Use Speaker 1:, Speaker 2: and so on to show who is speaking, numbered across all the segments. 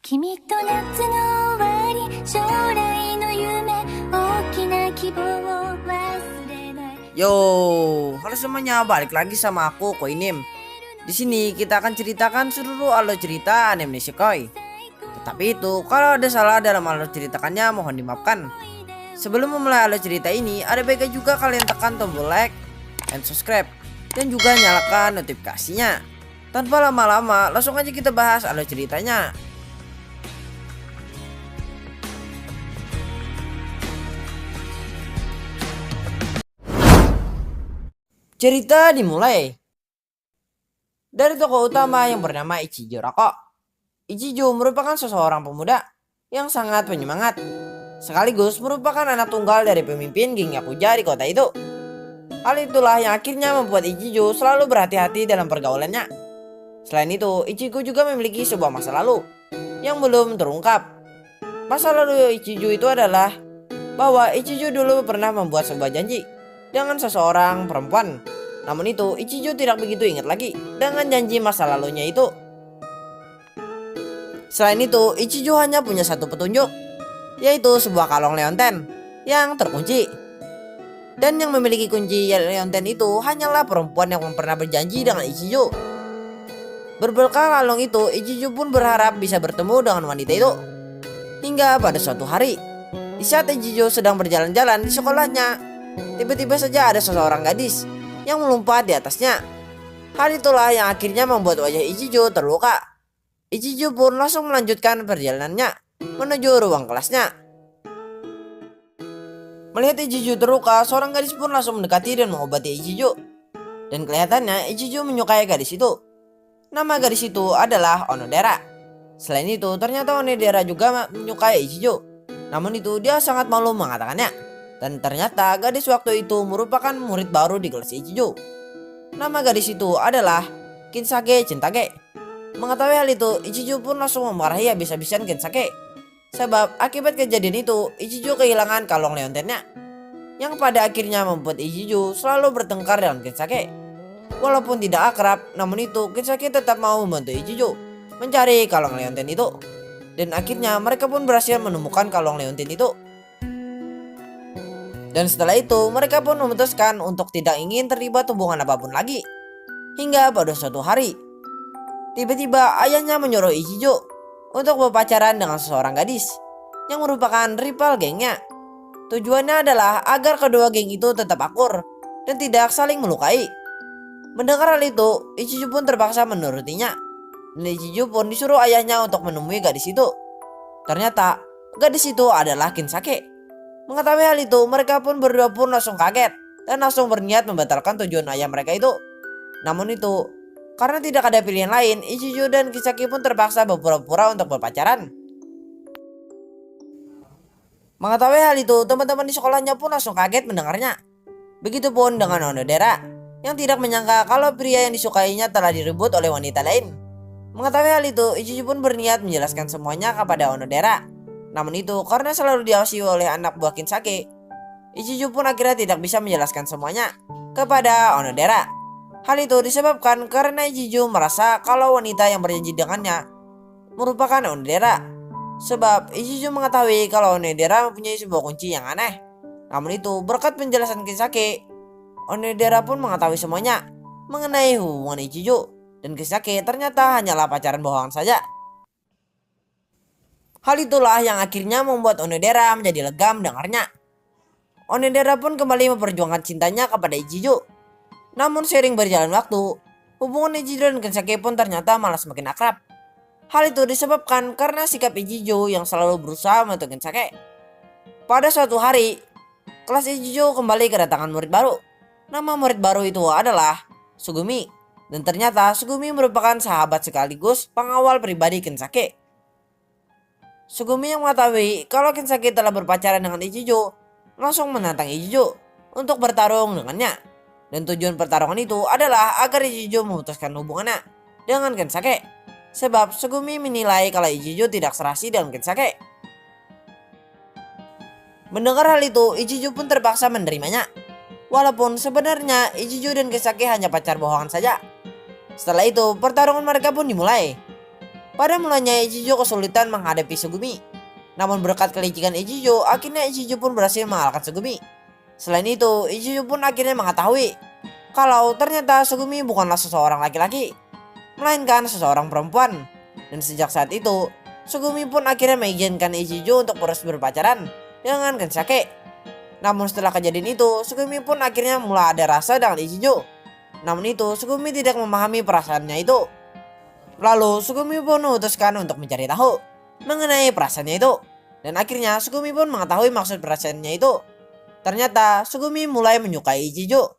Speaker 1: 君と夏の終わり将来の夢大きな希望を忘れない
Speaker 2: Yo, halo semuanya, balik lagi sama aku Koinim. Di sini kita akan ceritakan seluruh alur cerita anime Nisekoi. Tetapi itu, kalau ada salah dalam alur ceritakannya mohon dimaafkan. Sebelum memulai alur cerita ini, ada baiknya juga kalian tekan tombol like and subscribe dan juga nyalakan notifikasinya. Tanpa lama-lama, langsung aja kita bahas alur ceritanya. Cerita dimulai dari tokoh utama yang bernama Ichijo Rako. Ichijo merupakan seseorang pemuda yang sangat penyemangat, sekaligus merupakan anak tunggal dari pemimpin geng Yakuza di kota itu. Hal itulah yang akhirnya membuat Ichijo selalu berhati-hati dalam pergaulannya. Selain itu, Ichigo juga memiliki sebuah masa lalu yang belum terungkap. Masa lalu Ichijo itu adalah bahwa Ichijo dulu pernah membuat sebuah janji dengan seseorang perempuan. Namun itu Ichijo tidak begitu ingat lagi dengan janji masa lalunya itu. Selain itu Ichijo hanya punya satu petunjuk, yaitu sebuah kalung Leonten yang terkunci. Dan yang memiliki kunci Leonten itu hanyalah perempuan yang pernah berjanji dengan Ichijo. Berbekal kalung itu, Ichijo pun berharap bisa bertemu dengan wanita itu. Hingga pada suatu hari, di saat Ichijo sedang berjalan-jalan di sekolahnya, tiba-tiba saja ada seseorang gadis yang melompat di atasnya. Hal itulah yang akhirnya membuat wajah Ichijo terluka. Ichijo pun langsung melanjutkan perjalanannya menuju ruang kelasnya. Melihat Ichijo terluka, seorang gadis pun langsung mendekati dan mengobati Ichijo. Dan kelihatannya Ichijo menyukai gadis itu. Nama gadis itu adalah Onodera. Selain itu, ternyata Onodera juga menyukai Ichijo. Namun itu dia sangat malu mengatakannya. Dan ternyata gadis waktu itu merupakan murid baru di kelas Ichijo. Nama gadis itu adalah Kinsage Chintage. Mengetahui hal itu, Ichijo pun langsung memarahi habis-habisan Kinsage. Sebab akibat kejadian itu, Ichijo kehilangan kalung Leontennya, yang pada akhirnya membuat Ichijo selalu bertengkar dengan Kinsage. Walaupun tidak akrab, namun itu Kinsage tetap mau membantu Ichijo mencari kalung Leonten itu. Dan akhirnya mereka pun berhasil menemukan kalung Leonten itu. Dan setelah itu mereka pun memutuskan untuk tidak ingin terlibat hubungan apapun lagi. Hingga pada suatu hari, tiba-tiba ayahnya menyuruh Ichijo untuk berpacaran dengan seseorang gadis yang merupakan rival gengnya. Tujuannya adalah agar kedua geng itu tetap akur dan tidak saling melukai. Mendengar hal itu, Ichijo pun terpaksa menurutinya. Dan Ichijo pun disuruh ayahnya untuk menemui gadis itu. Ternyata gadis itu adalah Kinsake. Mengetahui hal itu, mereka pun berdua pun langsung kaget dan langsung berniat membatalkan tujuan ayah mereka itu. Namun itu, karena tidak ada pilihan lain, Ichijo dan Kinsake pun terpaksa berpura-pura untuk berpacaran. Mengetahui hal itu, teman-teman di sekolahnya pun langsung kaget mendengarnya. Begitupun dengan Onodera, yang tidak menyangka kalau pria yang disukainya telah direbut oleh wanita lain. Mengetahui hal itu, Ichijo pun berniat menjelaskan semuanya kepada Onodera. Namun itu, karena selalu diawasi oleh anak buah Kinsake, Ichijo pun akhirnya tidak bisa menjelaskan semuanya kepada Onodera. Hal itu disebabkan karena Ichijo merasa kalau wanita yang berjanji dengannya merupakan Onodera. Sebab Ichijo mengetahui kalau Onodera mempunyai sebuah kunci yang aneh. Namun itu, berkat penjelasan Kinsake, Onodera pun mengetahui semuanya mengenai hubungan Ichijo dan Kinsake ternyata hanyalah pacaran bohongan saja. Hal itulah yang akhirnya membuat Onodera menjadi lega mendengarnya. Onodera pun kembali memperjuangkan cintanya kepada Ichijo. Namun seiring berjalan waktu, hubungan Ichijo dan Kinsake pun ternyata malah semakin akrab. Hal itu disebabkan karena sikap Ichijo yang selalu berusaha membantu Kinsake. Pada suatu hari, kelas Ichijo kembali kedatangan murid baru. Nama murid baru itu adalah Sugumi. Dan ternyata Sugumi merupakan sahabat sekaligus pengawal pribadi Kinsake. Sugumi yang mengetahui kalau Kinsake telah berpacaran dengan Ichijo langsung menantang Ichijo untuk bertarung dengannya. Dan tujuan pertarungan itu adalah agar Ichijo memutuskan hubungannya dengan Kinsake. Sebab Sugumi menilai kalau Ichijo tidak serasi dengan Kinsake. Mendengar hal itu, Ichijo pun terpaksa menerimanya. Walaupun sebenarnya Ichijo dan Kinsake hanya pacar bohongan saja. Setelah itu pertarungan mereka pun dimulai. Pada mulanya Ichijo kesulitan menghadapi Sugumi. Namun berkat kelicikan Ichijo, akhirnya Ichijo pun berhasil mengalahkan Sugumi. Selain itu, Ichijo pun akhirnya mengetahui kalau ternyata Sugumi bukanlah seseorang laki-laki, melainkan seseorang perempuan. Dan sejak saat itu, Sugumi pun akhirnya mengizinkan Ichijo untuk terus berpacaran dengan Kensake. Namun setelah kejadian itu, Sugumi pun akhirnya mulai ada rasa dengan Ichijo. Namun itu, Sugumi tidak memahami perasaannya itu. Lalu Sugumi pun memutuskan untuk mencari tahu mengenai perasaannya itu. Dan akhirnya Sugumi pun mengetahui maksud perasaannya itu. Ternyata Sugumi mulai menyukai Ichijo.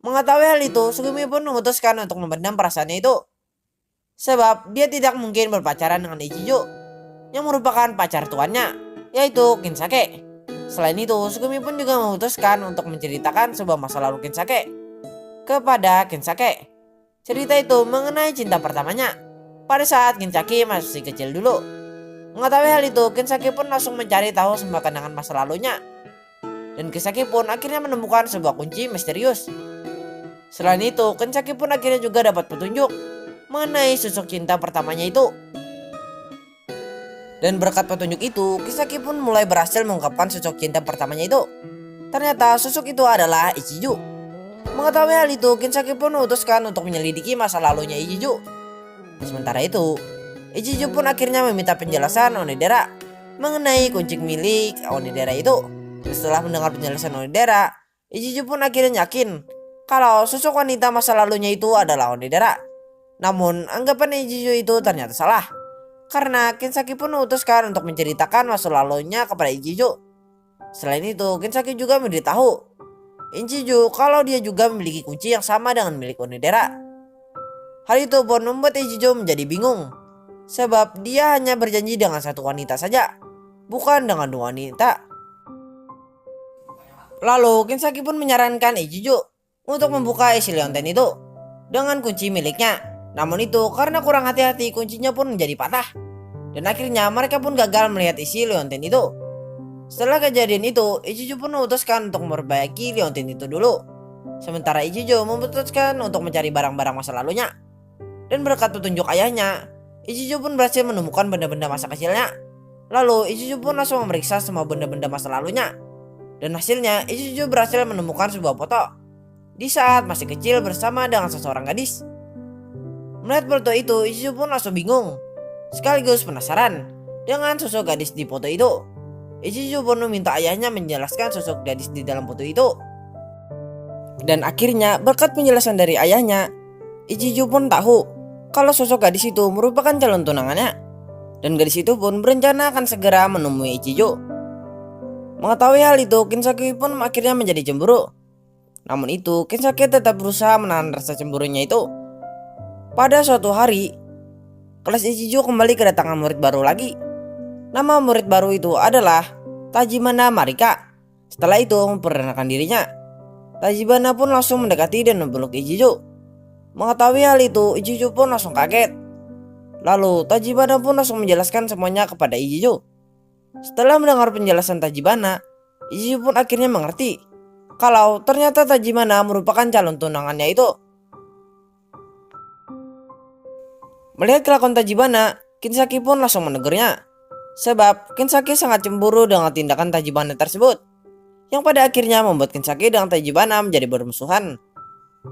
Speaker 2: Mengetahui hal itu, Sugumi pun memutuskan untuk memendam perasaannya itu. Sebab dia tidak mungkin berpacaran dengan Ichijo yang merupakan pacar tuannya, yaitu Kensake. Selain itu, Sugumi pun juga memutuskan untuk menceritakan sebuah masa lalu Kensake kepada Kensake. Cerita itu mengenai cinta pertamanya pada saat Kensake masih kecil dulu. Mengetahui hal itu, Kensake pun langsung mencari tahu semua kenangan masa lalunya. Dan Kensake pun akhirnya menemukan sebuah kunci misterius. Selain itu, Kensake pun akhirnya juga dapat petunjuk mengenai sosok cinta pertamanya itu. Dan berkat petunjuk itu, Kensake pun mulai berhasil mengungkapkan sosok cinta pertamanya itu. Ternyata sosok itu adalah Ichijo. Mengetahui hal itu, Kensake pun memutuskan untuk menyelidiki masa lalunya Ichijo. Sementara itu, Ichijo pun akhirnya meminta penjelasan Onodera mengenai kunci milik Onodera itu. Setelah mendengar penjelasan Onodera, Ichijo pun akhirnya yakin kalau sosok wanita masa lalunya itu adalah Onodera. Namun anggapan Ichijo itu ternyata salah, karena Kensake pun memutuskan untuk menceritakan masa lalunya kepada Ichijo. Selain itu, Kensake juga memberitahu Ichijo kalau dia juga memiliki kunci yang sama dengan milik Onodera. Hal itu pun membuat Ichijo menjadi bingung, sebab dia hanya berjanji dengan satu wanita saja, bukan dengan dua wanita. Lalu Kensake pun menyarankan Ichijo untuk membuka isi leonten itu dengan kunci miliknya. Namun itu karena kurang hati-hati, kuncinya pun menjadi patah. Dan akhirnya mereka pun gagal melihat isi leonten itu. Setelah kejadian itu, Ichijo pun memutuskan untuk memperbaiki leonten itu dulu. Sementara Ichijo memutuskan untuk mencari barang-barang masa lalunya. Dan berkat petunjuk ayahnya, Ichijo pun berhasil menemukan benda-benda masa kecilnya. Lalu Ichijo pun langsung memeriksa semua benda-benda masa lalunya. Dan hasilnya, Ichijo berhasil menemukan sebuah foto di saat masih kecil bersama dengan seseorang gadis. Melihat foto itu, Ichijo pun langsung bingung sekaligus penasaran dengan sosok gadis di foto itu. Ichijo pun meminta ayahnya menjelaskan sosok gadis di dalam foto itu. Dan akhirnya berkat penjelasan dari ayahnya, Ichijo pun tahu kalau sosok gadis itu merupakan calon tunangannya. Dan gadis itu pun berencana akan segera menemui Ichijo. Mengetahui hal itu, Kensake pun akhirnya menjadi cemburu. Namun itu, Kensake tetap berusaha menahan rasa cemburunya itu. Pada suatu hari, kelas Ichijo kembali kedatangan murid baru lagi. Nama murid baru itu adalah Tajibana Marika. Setelah itu memperkenalkan dirinya. Tajibana pun langsung mendekati dan memeluk Ichijo. Mengetahui hal itu, Ichijo pun langsung kaget. Lalu Tajibana pun langsung menjelaskan semuanya kepada Ichijo. Setelah mendengar penjelasan Tajibana, Ichijo pun akhirnya mengerti kalau ternyata Tajibana merupakan calon tunangannya itu. Melihat kelakuan Tajibana, Kensake pun langsung menegurnya. Sebab Kensake sangat cemburu dengan tindakan Tajibana tersebut, yang pada akhirnya membuat Kensake dengan Tajibana menjadi bermusuhan.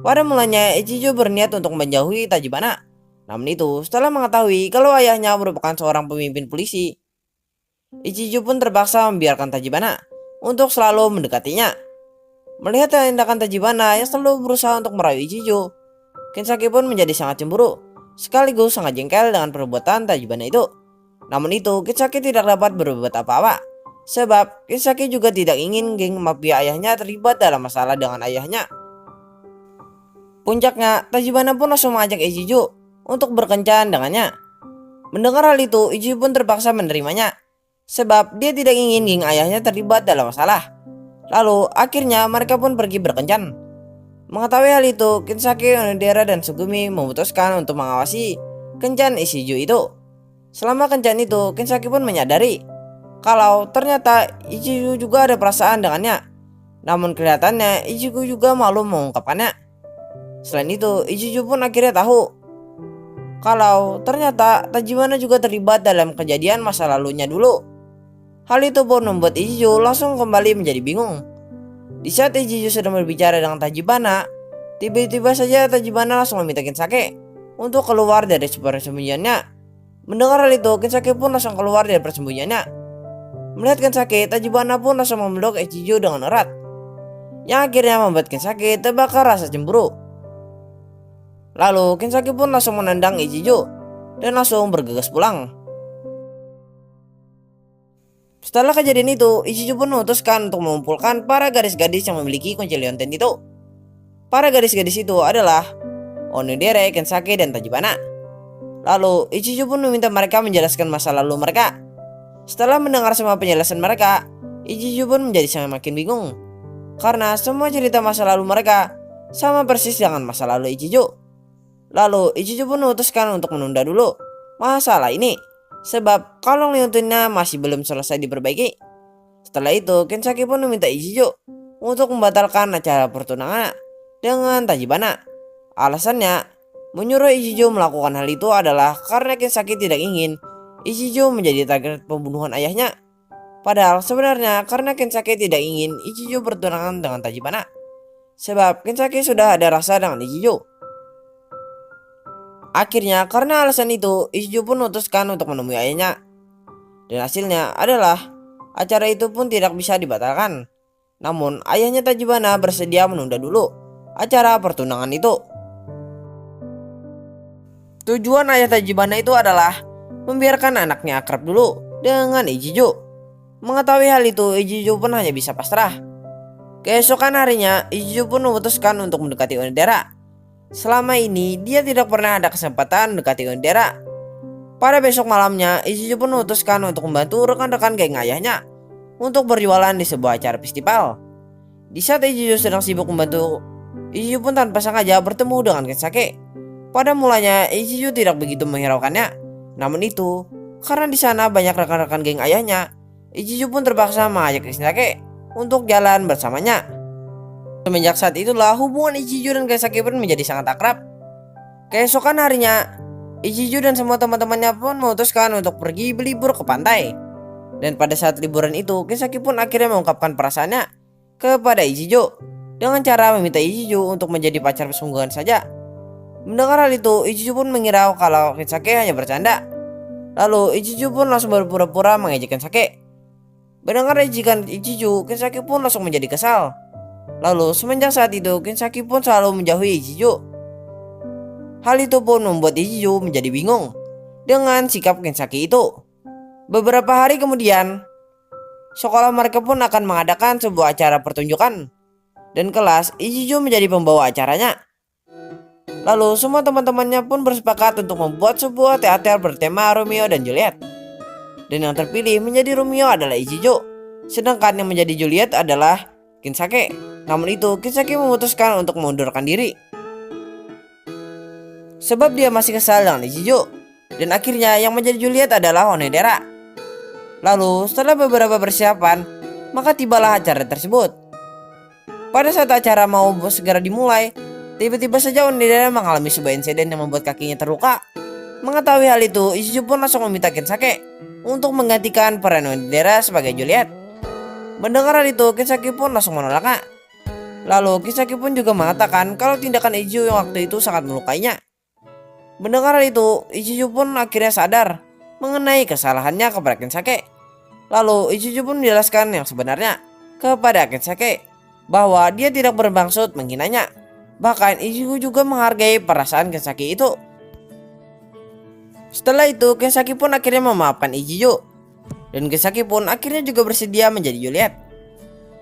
Speaker 2: Pada mulanya Ichijo berniat untuk menjauhi Tajibana. Namun itu setelah mengetahui kalau ayahnya merupakan seorang pemimpin polisi, Ichijo pun terpaksa membiarkan Tajibana untuk selalu mendekatinya. Melihat tindakan Tajibana yang selalu berusaha untuk merayu Ichijo, Kensake pun menjadi sangat cemburu, sekaligus sangat jengkel dengan perbuatan Tajibana itu. Namun itu, Kensake tidak dapat berbuat apa-apa, sebab Kensake juga tidak ingin geng mafia ayahnya terlibat dalam masalah dengan ayahnya. Puncaknya, Tajibana pun langsung mengajak Ichijo untuk berkencan dengannya. Mendengar hal itu, Ichijo pun terpaksa menerimanya, sebab dia tidak ingin geng ayahnya terlibat dalam masalah. Lalu akhirnya mereka pun pergi berkencan. Mengetahui hal itu, Kensake, Onodera, dan Sugumi memutuskan untuk mengawasi kencan Ichijo itu. Selama kencan itu, Kensake pun menyadari kalau ternyata Ichijo juga ada perasaan dengannya. Namun kelihatannya Ichigo juga malu mengungkapkannya. Selain itu, Ichijo pun akhirnya tahu kalau ternyata Tachibana juga terlibat dalam kejadian masa lalunya dulu. Hal itu pun membuat Ichijo langsung kembali menjadi bingung. Di saat Ichijo sedang berbicara dengan Tachibana, tiba-tiba saja Tachibana langsung meminta Kinsake untuk keluar dari persembunyiannya. Mendengar hal itu, Kinsake pun langsung keluar dari persembunyiannya. Melihat Kinsake, Tachibana pun langsung memeluk Ichijo dengan erat, yang akhirnya membuat Kinsake terbakar rasa cemburu. Lalu Kinsake pun langsung menendang Ichijo dan langsung bergegas pulang. Setelah kejadian itu, Ichijo pun memutuskan untuk mengumpulkan para gadis-gadis yang memiliki kunci Lionten itu. Para gadis-gadis itu adalah Onodera, Kinsake, dan Tachibana. Lalu Ichijo pun meminta mereka menjelaskan masa lalu mereka. Setelah mendengar semua penjelasan mereka, Ichijo pun menjadi semakin bingung, karena semua cerita masa lalu mereka sama persis dengan masa lalu Ichijo. Lalu Ichijo pun memutuskan untuk menunda dulu masalah ini, sebab kalung Liontennya masih belum selesai diperbaiki. Setelah itu, Kinsake pun meminta Ichijo untuk membatalkan acara pertunangan dengan Tachibana. Alasannya, menyuruh Ichijo melakukan hal itu adalah karena Kinsake tidak ingin Ichijo menjadi target pembunuhan ayahnya. Padahal sebenarnya karena Kinsake tidak ingin Ichijo bertunangan dengan Tachibana, sebab Kinsake sudah ada rasa dengan Ichijo. Akhirnya karena alasan itu, Ichijo pun memutuskan untuk menemui ayahnya. Dan hasilnya adalah acara itu pun tidak bisa dibatalkan. Namun ayahnya Tachibana bersedia menunda dulu acara pertunangan itu. Tujuan ayah Tachibana itu adalah membiarkan anaknya akrab dulu dengan Ichijo. Mengetahui hal itu, Ichijo pun hanya bisa pasrah. Keesokan harinya, Ichijo pun memutuskan untuk mendekati Onodera. Selama ini dia tidak pernah ada kesempatan mendekati Onodera. Pada besok malamnya, Ichijo pun memutuskan untuk membantu rekan-rekan geng ayahnya untuk berjualan di sebuah acara festival. Di saat Ichijo sedang sibuk membantu, Ichijo pun tanpa sengaja bertemu dengan Kinsake. Pada mulanya Ichijo tidak begitu menghiraukannya. Namun itu, karena di sana banyak rekan-rekan geng ayahnya, Ichijo pun terpaksa mengajak Kinsake untuk jalan bersamanya. Semenjak saat itulah hubungan Ichijo dan Kinsake pun menjadi sangat akrab. Keesokan harinya, Ichijo dan semua teman-temannya pun memutuskan untuk pergi berlibur ke pantai. Dan pada saat liburan itu, Kinsake pun akhirnya mengungkapkan perasaannya kepada Ichijo dengan cara meminta Ichijo untuk menjadi pacar sungguhan saja. Mendengar hal itu, Ichijo pun mengira kalau Kinsake hanya bercanda. Lalu Ichijo pun langsung berpura-pura mengejek Kinsake. Mendengar ejekan Ichijo, Kinsake pun langsung menjadi kesal. Lalu semenjak saat itu, Kinsake pun selalu menjauhi Ichijo. Hal itu pun membuat Ichijo menjadi bingung dengan sikap Kinsake itu. Beberapa hari kemudian, sekolah mereka pun akan mengadakan sebuah acara pertunjukan. Dan kelas, Ichijo menjadi pembawa acaranya. Lalu semua teman-temannya pun bersepakat untuk membuat sebuah teater bertema Romeo dan Juliet. Dan yang terpilih menjadi Romeo adalah Ichijo, sedangkan yang menjadi Juliet adalah Kinsake. Namun itu, Kinsake memutuskan untuk mengundurkan diri, sebab dia masih kesal dengan Ichijo. Dan akhirnya yang menjadi Juliet adalah Onodera. Lalu setelah beberapa persiapan, maka tibalah acara tersebut. Pada saat acara mau segera dimulai, tiba-tiba saja Onodera mengalami sebuah insiden yang membuat kakinya terluka. Mengetahui hal itu, Ichijo pun langsung meminta Kinsake untuk menggantikan peran Onodera sebagai Juliet. Mendengar hal itu, Kinsake pun langsung menolaknya. Lalu Kinsake pun juga mengatakan kalau tindakan Ichijo yang waktu itu sangat melukainya. Mendengar hal itu, Ichijo pun akhirnya sadar mengenai kesalahannya kepada Kinsake. Lalu Ichijo pun menjelaskan yang sebenarnya kepada Kinsake bahwa dia tidak bermaksud menghinanya. Bahkan Ichijo juga menghargai perasaan Kinsake itu. Setelah itu, Kinsake pun akhirnya memaafkan Ichijo. Dan Kinsake pun akhirnya juga bersedia menjadi Juliet.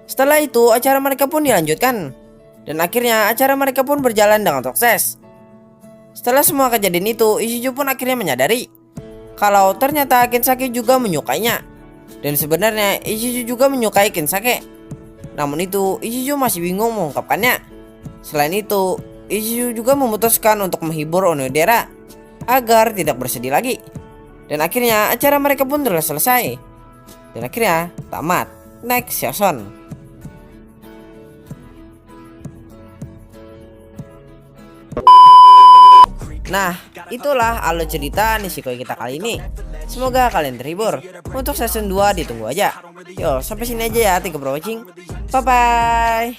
Speaker 2: Setelah itu, acara mereka pun dilanjutkan. Dan akhirnya acara mereka pun berjalan dengan sukses. Setelah semua kejadian itu, Ichijo pun akhirnya menyadari kalau ternyata Kinsake juga menyukainya. Dan sebenarnya Ichijo juga menyukai Kinsake. Namun itu, Ichijo masih bingung mengungkapkannya. Selain itu, Ichijo juga memutuskan untuk menghibur Onodera agar tidak bersedih lagi. Dan akhirnya acara mereka pun telah selesai. Dan akhirnya tamat. Next season. Nah, itulah alur cerita Nishikoi kita kali ini. Semoga kalian terhibur. Untuk season 2 ditunggu aja. Yo, sampai sini aja ya. Thank you for watching. Bye bye.